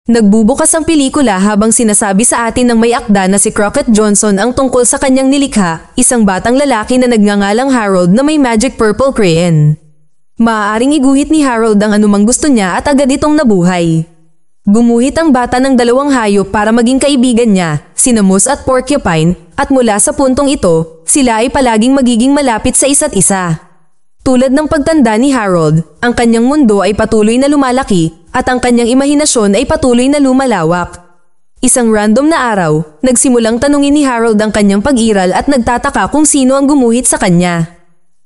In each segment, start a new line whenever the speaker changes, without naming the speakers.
Nagbubukas ang pelikula habang sinasabi sa atin ng may akda na si Crockett Johnson ang tungkol sa kanyang nilikha, isang batang lalaki na nagngangalang Harold na may magic purple crayon. Maaaring iguhit ni Harold ang anumang gusto niya at agad itong nabuhay. Gumuhit ang bata ng dalawang hayop para maging kaibigan niya, sina Moose at Porcupine, at mula sa puntong ito, sila ay palaging magiging malapit sa isa't isa. Tulad ng pagtanda ni Harold, ang kanyang mundo ay patuloy na lumalaki, at ang kanyang imahinasyon ay patuloy na lumalawak. Isang random na araw, nagsimulang tanungin ni Harold ang kanyang pag-iral at nagtataka kung sino ang gumuhit sa kanya.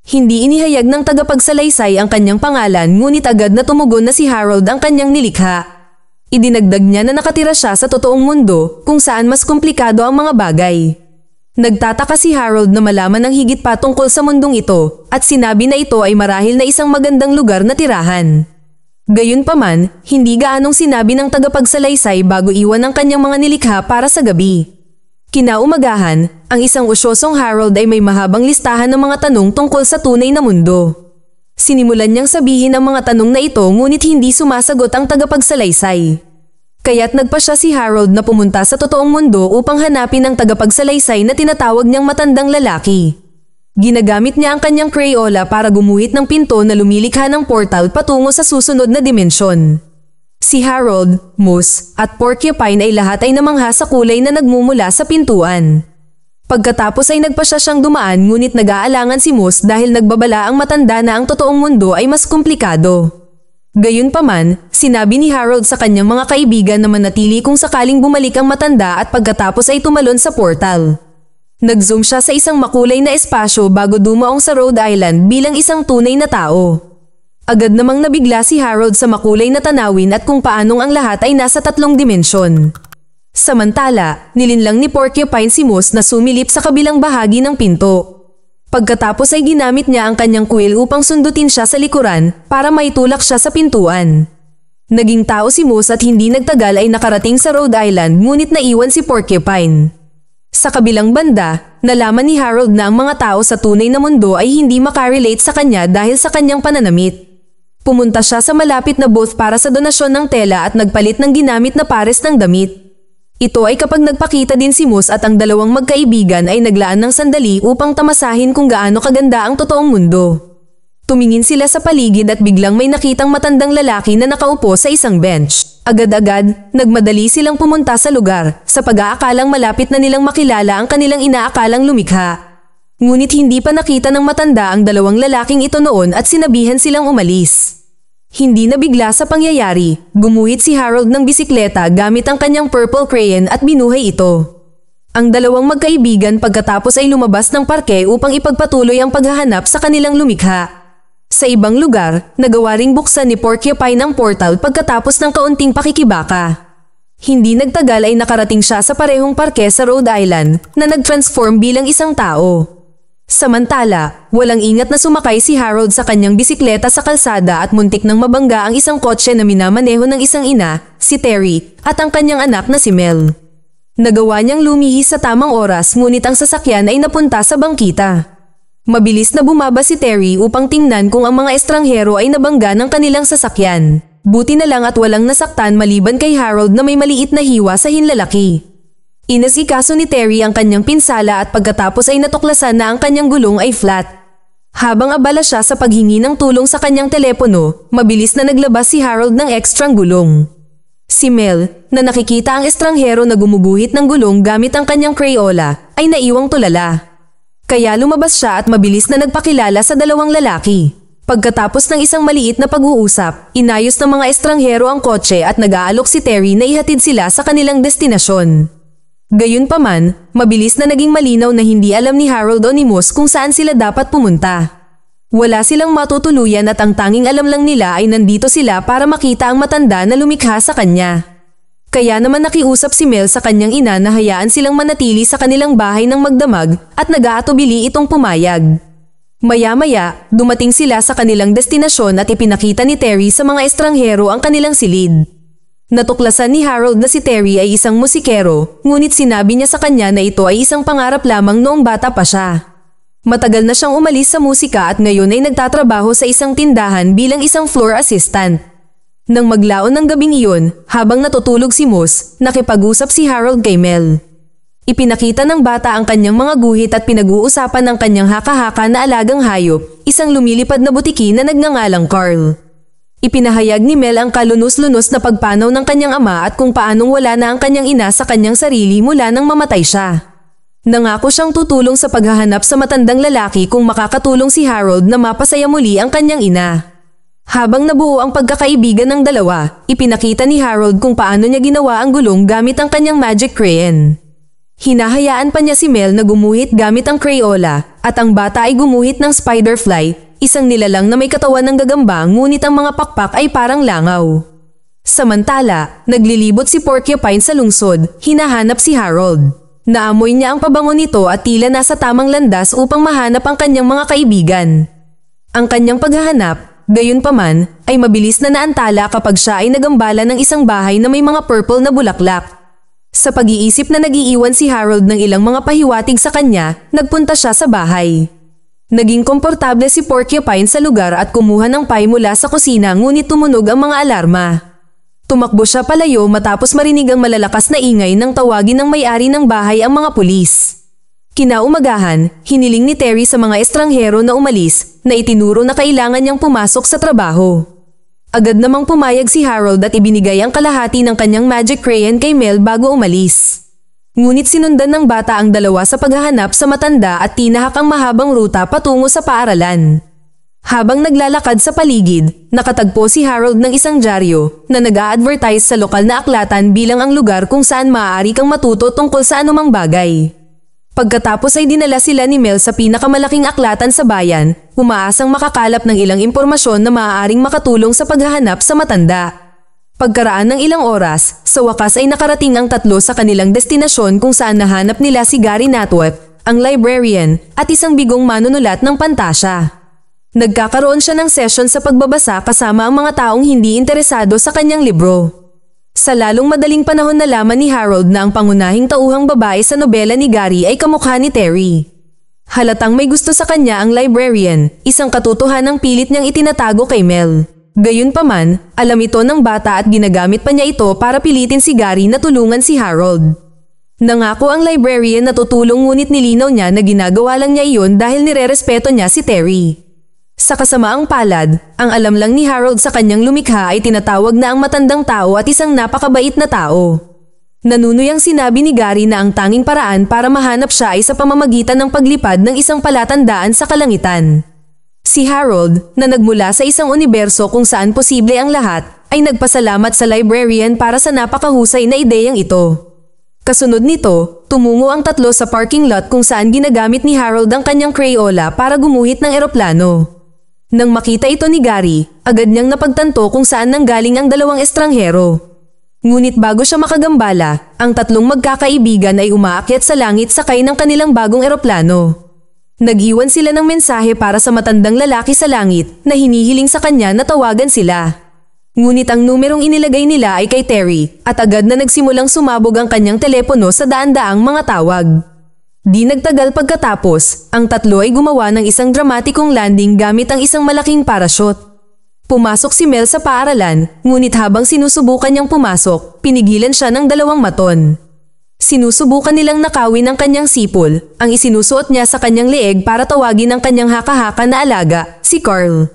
Hindi inihayag ng tagapagsalaysay ang kanyang pangalan ngunit agad na tumugon na si Harold ang kanyang nilikha. Idinagdag niya na nakatira siya sa totoong mundo kung saan mas komplikado ang mga bagay. Nagtataka si Harold na malaman ng higit pa tungkol sa mundong ito at sinabi na ito ay marahil na isang magandang lugar na tirahan. Gayunpaman, hindi gaanong sinabi ng tagapagsalaysay bago iwan ang kanyang mga nilikha para sa gabi. Kinaumagahan, ang isang usyosong Harold ay may mahabang listahan ng mga tanong tungkol sa tunay na mundo. Sinimulan niyang sabihin ang mga tanong na ito ngunit hindi sumasagot ang tagapagsalaysay. Kaya't nagpa siya si Harold na pumunta sa totoong mundo upang hanapin ang tagapagsalaysay na tinatawag niyang matandang lalaki. Ginagamit niya ang kanyang Crayola para gumuhit ng pinto na lumilikha ng portal patungo sa susunod na dimensyon. Si Harold, Moose, at Porcupine ay lahat ay namangha sa kulay na nagmumula sa pintuan. Pagkatapos ay nagpa siyang dumaan ngunit nag-aalangan si Moose dahil nagbabala ang matanda na ang totoong mundo ay mas komplikado. Gayunpaman, sinabi ni Harold sa kanyang mga kaibigan na manatili kung sakaling bumalik ang matanda at pagkatapos ay tumalon sa portal. Nag-zoom siya sa isang makulay na espasyo bago dumaong sa Rhode Island bilang isang tunay na tao. Agad namang nabigla si Harold sa makulay na tanawin at kung paanong ang lahat ay nasa 3 dimensyon. Samantala, nilinlang ni Porcupine si Moose na sumilip sa kabilang bahagi ng pinto. Pagkatapos ay ginamit niya ang kanyang quill upang sundutin siya sa likuran para maitulak siya sa pintuan. Naging tao si Moose at hindi nagtagal ay nakarating sa Rhode Island ngunit naiwan si Porcupine. Sa kabilang banda, nalaman ni Harold na ang mga tao sa tunay na mundo ay hindi makarelate sa kanya dahil sa kanyang pananamit. Pumunta siya sa malapit na booth para sa donasyon ng tela at nagpalit ng ginamit na pares ng damit. Ito ay kapag nagpakita din si Moose at ang dalawang magkaibigan ay naglaan ng sandali upang tamasahin kung gaano kaganda ang totoong mundo. Tumingin sila sa paligid at biglang may nakitang matandang lalaki na nakaupo sa isang bench. Agad-agad, nagmadali silang pumunta sa lugar sa pag-aakalang malapit na nilang makilala ang kanilang inaakalang lumikha. Ngunit hindi pa nakita ng matanda ang dalawang lalaking ito noon at sinabihan silang umalis. Hindi nabigla sa pangyayari, gumuhit si Harold ng bisikleta gamit ang kanyang purple crayon at binuhay ito. Ang dalawang magkaibigan pagkatapos ay lumabas ng parke upang ipagpatuloy ang paghahanap sa kanilang lumikha. Sa ibang lugar, nagawa ring buksan ni Porcupine ang portal pagkatapos ng kaunting pakikibaka. Hindi nagtagal ay nakarating siya sa parehong parke sa Rhode Island na nag-transform bilang isang tao. Samantala, walang ingat na sumakay si Harold sa kanyang bisikleta sa kalsada at muntik nang mabangga ang isang kotse na minamaneho ng isang ina, si Terry, at ang kanyang anak na si Mel. Nagawa niyang lumihis sa tamang oras ngunit ang sasakyan ay napunta sa bangkita. Mabilis na bumaba si Terry upang tingnan kung ang mga estranghero ay nabangga ng kanilang sasakyan. Buti na lang at walang nasaktan maliban kay Harold na may maliit na hiwa sa hinlalaki. Inasikaso ni Terry ang kanyang pinsala at pagkatapos ay natuklasan na ang kanyang gulong ay flat. Habang abala siya sa paghingi ng tulong sa kanyang telepono, mabilis na naglabas si Harold ng ekstrang gulong. Si Mel, na nakikita ang estranghero na gumuguhit ng gulong gamit ang kanyang Crayola, ay naiwang tulala. Kaya lumabas siya at mabilis na nagpakilala sa dalawang lalaki. Pagkatapos ng isang maliit na pag-uusap, inayos ng mga estranghero ang kotse at nag-aalok si Terry na ihatid sila sa kanilang destinasyon. Gayunpaman, mabilis na naging malinaw na hindi alam ni Harold o ni Moose kung saan sila dapat pumunta. Wala silang matutuluyan at ang tanging alam lang nila ay nandito sila para makita ang matanda na lumikha sa kanya. Kaya naman nakiusap si Mel sa kanyang ina na hayaan silang manatili sa kanilang bahay ng magdamag at nag-aatubili itong pumayag. Maya-maya, dumating sila sa kanilang destinasyon at ipinakita ni Terry sa mga estranghero ang kanilang silid. Natuklasan ni Harold na si Terry ay isang musikero, ngunit sinabi niya sa kanya na ito ay isang pangarap lamang noong bata pa siya. Matagal na siyang umalis sa musika at ngayon ay nagtatrabaho sa isang tindahan bilang isang floor assistant. Nang maglaon ng gabing iyon, habang natutulog si Moose, nakipag-usap si Harold kay Mel. Ipinakita ng bata ang kanyang mga guhit at pinag-uusapan ang kanyang haka-haka na alagang hayop, isang lumilipad na butiki na nagngangalang Carl. Ipinahayag ni Mel ang kalunos-lunos na pagpanaw ng kanyang ama at kung paanong wala na ang kanyang ina sa kanyang sarili mula nang mamatay siya. Nangako siyang tutulong sa paghahanap sa matandang lalaki kung makakatulong si Harold na mapasaya muli ang kanyang ina. Habang nabuo ang pagkakaibigan ng dalawa, ipinakita ni Harold kung paano niya ginawa ang gulong gamit ang kanyang magic crayon. Hinahayaan pa niya si Mel na gumuhit gamit ang Crayola at ang bata ay gumuhit ng spiderfly, isang nilalang na may katawan ng gagamba ngunit ang mga pakpak ay parang langaw. Samantala, naglilibot si Porcupine sa lungsod, hinahanap si Harold. Naamoy niya ang pabango nito at tila nasa tamang landas upang mahanap ang kanyang mga kaibigan. Ang kanyang paghahanap, gayunpaman, ay mabilis na naantala kapag siya ay nagambala ng isang bahay na may mga purple na bulaklak. Sa pag-iisip na nag-iiwan si Harold ng ilang mga pahiwatig sa kanya, nagpunta siya sa bahay. Naging komportable si Porcupine sa lugar at kumuha ng pie mula sa kusina ngunit tumunog ang mga alarma. Tumakbo siya palayo matapos marinig ang malalakas na ingay nang tawagin ng may-ari ng bahay ang mga pulis. Kinaumagahan, hiniling ni Terry sa mga estranghero na umalis na itinuro na kailangan niyang pumasok sa trabaho. Agad namang pumayag si Harold at ibinigay ang kalahati ng kanyang magic crayon kay Mel bago umalis. Ngunit sinundan ng bata ang dalawa sa paghahanap sa matanda at tinahak ang mahabang ruta patungo sa paaralan. Habang naglalakad sa paligid, nakatagpo si Harold ng isang dyaryo na nag-a-advertise sa lokal na aklatan bilang ang lugar kung saan maaari kang matuto tungkol sa anumang bagay. Pagkatapos ay dinala sila ni Mel sa pinakamalaking aklatan sa bayan, umaasang makakalap ng ilang impormasyon na maaaring makatulong sa paghahanap sa matanda. Pagkaraan ng ilang oras, sa wakas ay nakarating ang tatlo sa kanilang destinasyon kung saan nahanap nila si Gary Natwep, ang librarian, at isang bigong manunulat ng pantasya. Nagkakaroon siya ng session sa pagbabasa kasama ang mga taong hindi interesado sa kanyang libro. Sa lalong madaling panahon nalaman ni Harold na ang pangunahing tauhang babae sa nobela ni Gary ay kamukha ni Terry. Halatang may gusto sa kanya ang librarian, isang katotohanang pilit niyang itinatago kay Mel. Gayunpaman, alam ito ng bata at ginagamit pa niya ito para pilitin si Gary na tulungan si Harold. Nangako ang librarian na tutulong ngunit nilinaw niya na ginagawa lang niya iyon dahil nirerespeto niya si Terry. Sa kasamaang palad, ang alam lang ni Harold sa kanyang lumikha ay tinatawag na ang matandang tao at isang napakabait na tao. Nanunuyang sinabi ni Gary na ang tanging paraan para mahanap siya ay sa pamamagitan ng paglipad ng isang palatandaan sa kalangitan. Si Harold, na nagmula sa isang universo kung saan posible ang lahat, ay nagpasalamat sa librarian para sa napakahusay na ideyang ito. Kasunod nito, tumungo ang tatlo sa parking lot kung saan ginagamit ni Harold ang kanyang Crayola para gumuhit ng eroplano. Nang makita ito ni Gary, agad niyang napagtanto kung saan nanggaling ang dalawang estranghero. Ngunit bago siya makagambala, ang tatlong magkakaibigan ay umaakyat sa langit sakay ng kanilang bagong eroplano. Nag-iwan sila ng mensahe para sa matandang lalaki sa langit na hinihiling sa kanya na tawagan sila. Ngunit ang numerong inilagay nila ay kay Terry at agad na nagsimulang sumabog ang kanyang telepono sa daan-daang mga tawag. Di nagtagal pagkatapos, ang tatlo ay gumawa ng isang dramatikong landing gamit ang isang malaking parachute. Pumasok si Mel sa paaralan, ngunit habang sinusubukan niyang pumasok, pinigilan siya ng dalawang maton. Sinusubukan nilang nakawin ang kanyang sipol, ang isinusuot niya sa kanyang leeg para tawagin ang kanyang haka-haka na alaga, si Carl.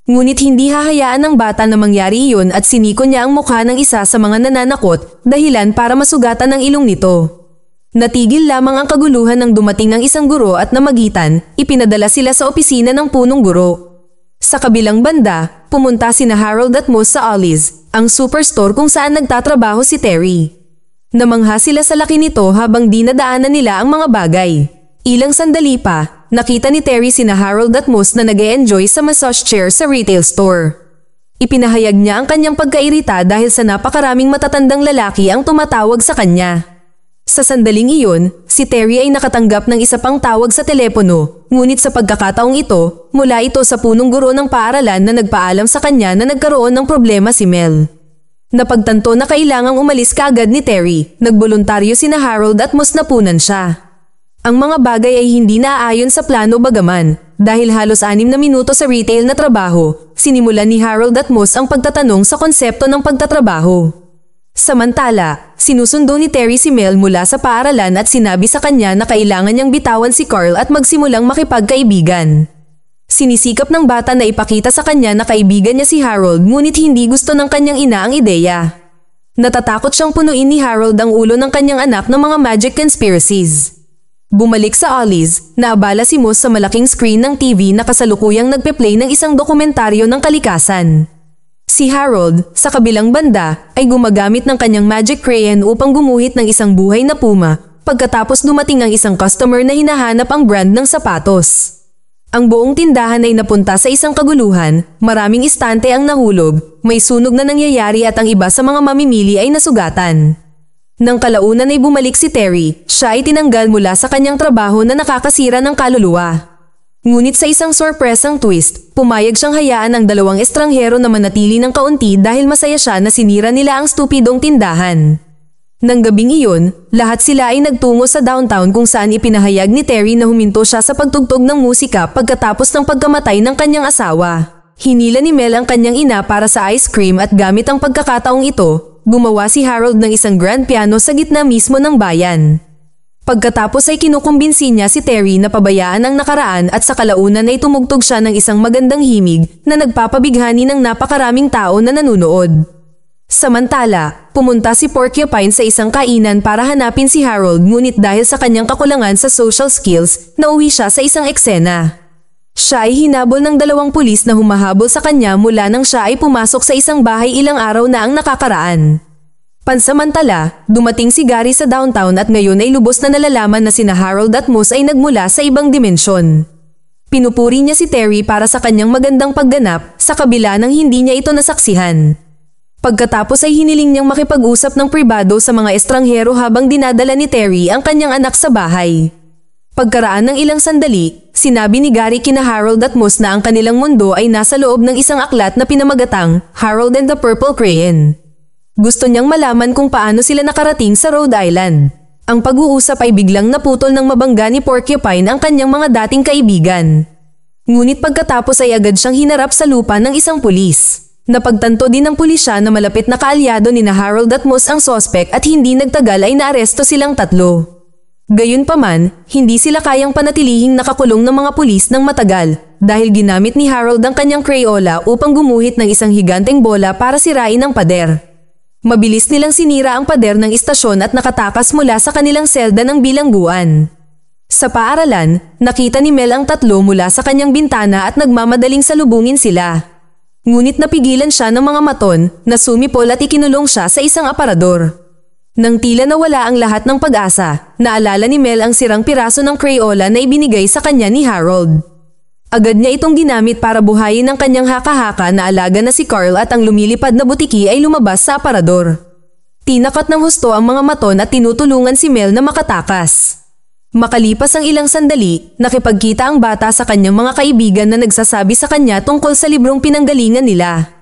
Ngunit hindi hahayaan ng bata na mangyari iyon at siniko niya ang mukha ng isa sa mga nananakot, dahilan para masugatan ang ilong nito. Natigil lamang ang kaguluhan nang dumating ng isang guro at namagitan, ipinadala sila sa opisina ng punong guro. Sa kabilang banda, pumunta sina Harold at Moose sa Ollie's, ang superstore kung saan nagtatrabaho si Terry. Namangha sila sa laki nito habang dinadaanan nila ang mga bagay. Ilang sandali pa, nakita ni Terry sina Harold at Moose na nag-e-enjoy sa massage chair sa retail store. Ipinahayag niya ang kanyang pagkairita dahil sa napakaraming matatandang lalaki ang tumatawag sa kanya. Sa sandaling iyon, si Terry ay nakatanggap ng isa pang tawag sa telepono, ngunit sa pagkakataong ito, mula ito sa punong guro ng paaralan na nagpaalam sa kanya na nagkaroon ng problema si Mel. Napagtanto na kailangang umalis kaagad ni Terry, nagboluntaryo sina Harold at Moose na punan siya. Ang mga bagay ay hindi naaayon sa plano bagaman, Dahil halos 6 na minuto sa retail na trabaho, sinimulan ni Harold at Moss ang pagtatanong sa konsepto ng pagtatrabaho. Samantala, sinusundo ni Terry si Mel mula sa paaralan at sinabi sa kanya na kailangan niyang bitawan si Carl at magsimulang makipagkaibigan. Sinisikap ng bata na ipakita sa kanya na kaibigan niya si Harold ngunit hindi gusto ng kanyang ina ang ideya. Natatakot siyang punuin ni Harold ang ulo ng kanyang anak ng mga magic conspiracies. Bumalik sa Ollie's, naabala si Moss sa malaking screen ng TV na kasalukuyang nagpe-play ng isang dokumentaryo ng kalikasan. Si Harold, sa kabilang banda, ay gumagamit ng kanyang magic crayon upang gumuhit ng isang buhay na puma, pagkatapos dumating ang isang customer na hinahanap ang brand ng sapatos. Ang buong tindahan ay napunta sa isang kaguluhan, maraming istante ang nahulog, may sunog na nangyayari at ang iba sa mga mamimili ay nasugatan. Nang kalaunan ay bumalik si Terry, siya ay tinanggal mula sa kanyang trabaho na nakakasira ng kaluluwa. Ngunit sa isang sorpresang twist, pumayag siyang hayaan ang 2 estranghero na manatili ng kaunti dahil masaya siya na sinira nila ang stupidong tindahan. Nang gabing iyon, lahat sila ay nagtungo sa downtown kung saan ipinahayag ni Terry na huminto siya sa pagtugtog ng musika pagkatapos ng pagkamatay ng kanyang asawa. Hinila ni Mel ang kanyang ina para sa ice cream at gamit ang pagkakataong ito, gumawa si Harold ng isang grand piano sa gitna mismo ng bayan. Pagkatapos ay kinukumbinsi niya si Terry na pabayaan ang nakaraan at sa kalaunan ay tumugtog siya ng isang magandang himig na nagpapabighani ng napakaraming tao na nanunood. Samantala, pumunta si Porcupine sa isang kainan para hanapin si Harold ngunit dahil sa kanyang kakulangan sa social skills, nauwi siya sa isang eksena. Siya ay hinabol ng 2 pulis na humahabol sa kanya mula nang siya ay pumasok sa isang bahay ilang araw na ang nakakaraan. Pansamantala, dumating si Gary sa downtown at ngayon ay lubos na nalalaman na sina Harold at Moss ay nagmula sa ibang dimensyon. Pinupuri niya si Terry para sa kanyang magandang pagganap sa kabila ng hindi niya ito nasaksihan. Pagkatapos ay hiniling niyang makipag-usap ng pribado sa mga estranghero habang dinadala ni Terry ang kanyang anak sa bahay. Pagkaraan ng ilang sandali, sinabi ni Gary kina Harold at Moss na ang kanilang mundo ay nasa loob ng isang aklat na pinamagatang Harold and the Purple Crayon. Gusto niyang malaman kung paano sila nakarating sa Rhode Island. Ang pag-uusap ay biglang naputol ng mabangga ni Porcupine ang kanyang mga dating kaibigan. Ngunit pagkatapos ay agad siyang hinarap sa lupa ng isang pulis. Napagtanto din ng pulisya na malapit na kaalyado ni na Harold at Moss ang sospek at hindi nagtagal ay naaresto silang 3. Gayunpaman, hindi sila kayang panatilihing nakakulong ng mga pulis ng matagal dahil ginamit ni Harold ang kanyang Crayola upang gumuhit ng isang higanteng bola para sirain ang pader. Mabilis nilang sinira ang pader ng istasyon at nakatakas mula sa kanilang selda ng bilangguan. Sa paaralan, nakita ni Mel ang 3 mula sa kanyang bintana at nagmamadaling salubungin sila. Ngunit napigilan siya ng mga maton na sumipol at ikinulong siya sa isang aparador. Nang tila nawala ang lahat ng pag-asa, naalala ni Mel ang sirang piraso ng Crayola na ibinigay sa kanya ni Harold. Agad niya itong ginamit para buhayin ang kanyang haka-haka na alaga na si Carl at ang lumilipad na butiki ay lumabas sa aparador. Tinakat ng husto ang mga maton at tinutulungan si Mel na makatakas. Makalipas ang ilang sandali, nakipagkita ang bata sa kanyang mga kaibigan na nagsasabi sa kanya tungkol sa librong pinanggalingan nila.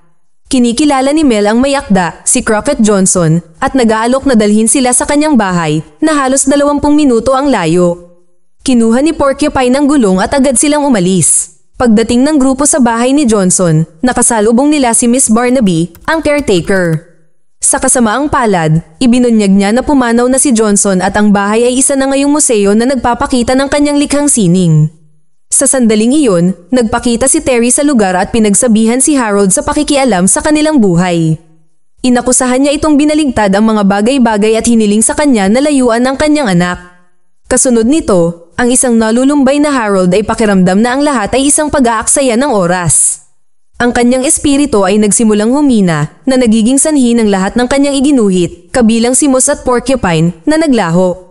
Kinikilala ni Mel ang may akda, si Crockett Johnson, at nag-aalok na dalhin sila sa kanyang bahay na halos 20 minuto ang layo. Kinuha ni Porcupine ang gulong at agad silang umalis. Pagdating ng grupo sa bahay ni Johnson, nakasalubong nila si Miss Barnaby, ang caretaker. Sa kasamaang palad, ibinunyag niya na pumanaw na si Johnson at ang bahay ay isa na ngayong museo na nagpapakita ng kanyang likhang sining. Sa sandaling iyon, nagpakita si Terry sa lugar at pinagsabihan si Harold sa pakikialam sa kanilang buhay. Inakusahan niya itong binaligtad ang mga bagay-bagay at hiniling sa kanya na layuan ang kanyang anak. Kasunod nito, ang isang nalulumbay na Harold ay pakiramdam na ang lahat ay isang pag-aaksaya ng oras. Ang kanyang espiritu ay nagsimulang humina na nagiging sanhi ng lahat ng kanyang iginuhit, kabilang si Moss at Porcupine na naglaho.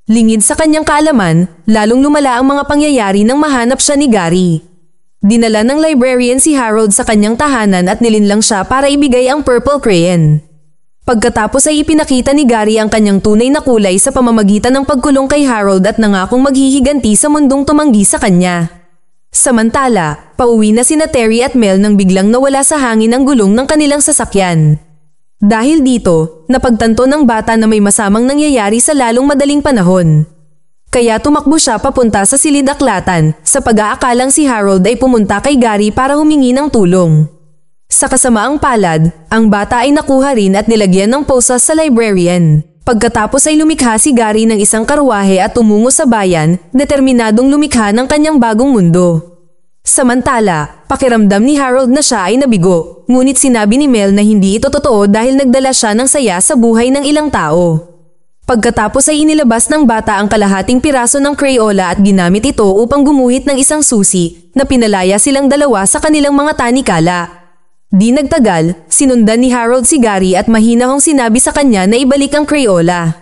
Lingid sa kanyang kaalaman, lalong lumala ang mga pangyayari nang mahanap siya ni Gary. Dinala ng librarian si Harold sa kanyang tahanan at nilinlang siya para ibigay ang Purple Crayon. Pagkatapos ay ipinakita ni Gary ang kanyang tunay na kulay sa pamamagitan ng pagkulong kay Harold at nangakong maghihiganti sa mundong tumanggi sa kanya. Samantala, pauwi na sina Terry at Mel nang biglang nawala sa hangin ang gulong ng kanilang sasakyan. Dahil dito, napagtanto ng bata na may masamang nangyayari sa lalong madaling panahon. Kaya tumakbo siya papunta sa silid-aklatan sa pag-aakalang si Harold ay pumunta kay Gary para humingi ng tulong. Sa kasamaang palad, ang bata ay nakuha rin at nilagyan ng posas sa librarian. Pagkatapos ay lumikha si Gary ng isang karwahe at tumungo sa bayan, determinadong lumikha ng kanyang bagong mundo. Samantala, pakiramdam ni Harold na siya ay nabigo, ngunit sinabi ni Mel na hindi ito totoo dahil nagdala siya ng saya sa buhay ng ilang tao. Pagkatapos ay inilabas ng bata ang kalahating piraso ng Crayola at ginamit ito upang gumuhit ng isang susi na pinalaya silang dalawa sa kanilang mga tanikala. Di nagtagal, sinundan ni Harold si Gary at mahinahong sinabi sa kanya na ibalik ang Crayola.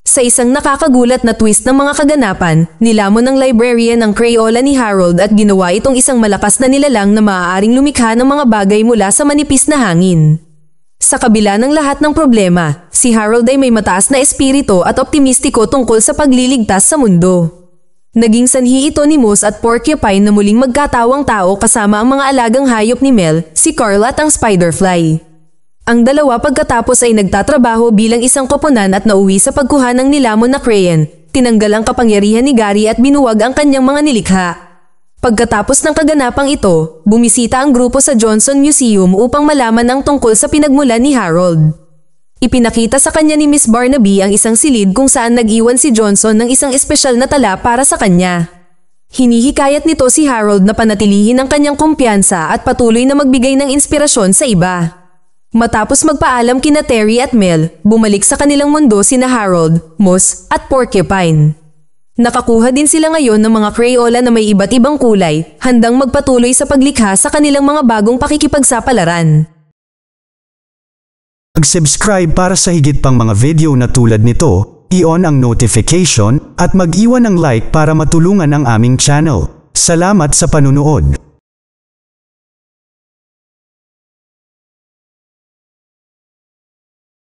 Sa isang nakakagulat na twist ng mga kaganapan, nilamon ng librarian ang Crayola ni Harold at ginawa itong isang malakas na nilalang na maaaring lumikha ng mga bagay mula sa manipis na hangin. Sa kabila ng lahat ng problema, si Harold ay may mataas na espiritu at optimistiko tungkol sa pagliligtas sa mundo. Naging sanhi ito ni Moose at Porcupine na muling magkatawang tao kasama ang mga alagang hayop ni Mel, si Carl at ang Spiderfly. Ang dalawa pagkatapos ay nagtatrabaho bilang isang koponan at nauwi sa pagkuha ng nilamon na crayon, tinanggal ang kapangyarihan ni Gary at binuwag ang kanyang mga nilikha. Pagkatapos ng kaganapang ito, bumisita ang grupo sa Johnson Museum upang malaman ang tungkol sa pinagmulan ni Harold. Ipinakita sa kanya ni Miss Barnaby ang isang silid kung saan nag-iwan si Johnson ng isang espesyal na tala para sa kanya. Hinihikayat nito si Harold na panatilihin ang kanyang kumpiyansa at patuloy na magbigay ng inspirasyon sa iba. Matapos magpaalam kina Terry at Mel, bumalik sa kanilang mundo sina Harold, Moose at Porcupine. Nakakuha din sila ngayon ng mga Crayola na may iba't ibang kulay, handang magpatuloy sa paglikha sa kanilang mga bagong pakikipagsapalaran.
Mag-subscribe para sa higit pang mga video na tulad nito, i-on ang notification at mag-iwan ng like para matulungan ang aming channel. Salamat sa panunood.